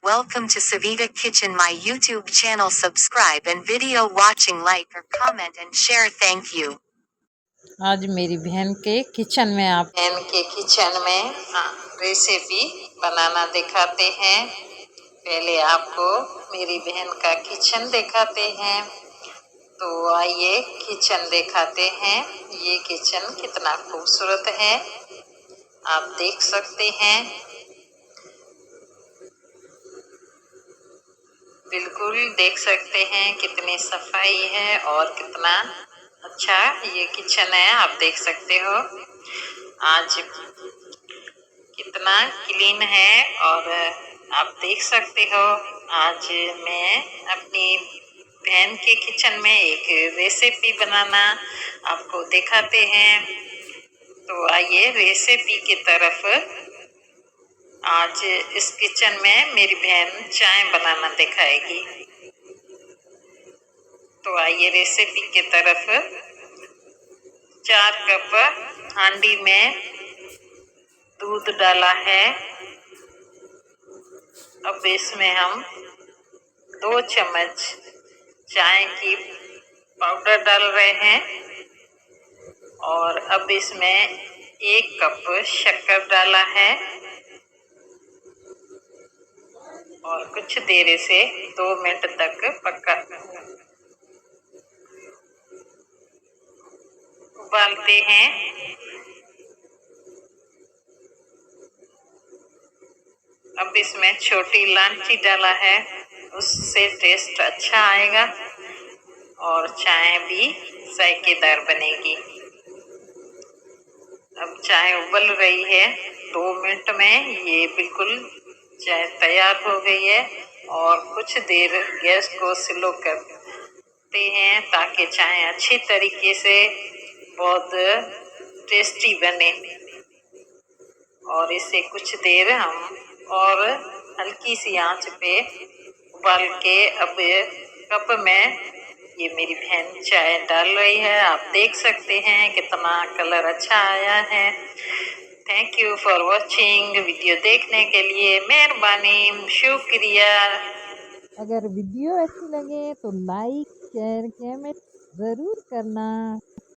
Welcome to Savita Kitchen, my YouTube channel. Subscribe and video watching, like or comment and share. Thank you. आज मेरी बहन के kitchen में recipe बनाना दिखाते हैं। पहले आपको मेरी बहन का किचन दिखाते हैं। तो आइए किचन दिखाते हैं। ये किचन कितना खूबसूरत है, आप देख सकते हैं। बिल्कुल देख सकते हैं कितनी सफाई है और कितना अच्छा ये किचन है, आप देख सकते हो। आज कितना क्लीन है और आप देख सकते हो। आज मैं अपनी बहन के किचन में एक रेसिपी बनाना आपको दिखाते हैं। तो आइए रेसिपी की तरफ। आज इस किचन में मेरी बहन चाय बनाना दिखाएगी। तो आइए रेसिपी की तरफ। 4 कप हांडी में दूध डाला है। अब इसमें हम 2 चम्मच चाय की पाउडर डाल रहे हैं और अब इसमें 1 कप शक्कर डाला है और कुछ देर से 2 मिनट तक उबालते हैं। अब इसमें छोटी इलायची डाला है, उससे टेस्ट अच्छा आएगा और चाय भी जायकेदार बनेगी। अब चाय उबल रही है। 2 मिनट में ये बिल्कुल चाय तैयार हो गई है और कुछ देर गैस को स्लो करते हैं ताकि चाय अच्छी तरीके से बहुत टेस्टी बने। और इसे कुछ देर हम और हल्की सी आंच पे उबाल के अब कप में ये मेरी बहन चाय डाल रही है। आप देख सकते हैं कितना कलर अच्छा आया है। Thank you for watching. Video देखने के लिए मेहरबानी, शुक्रिया। अगर वीडियो अच्छी लगे तो लाइक शेयर कमेंट ज़रूर करना।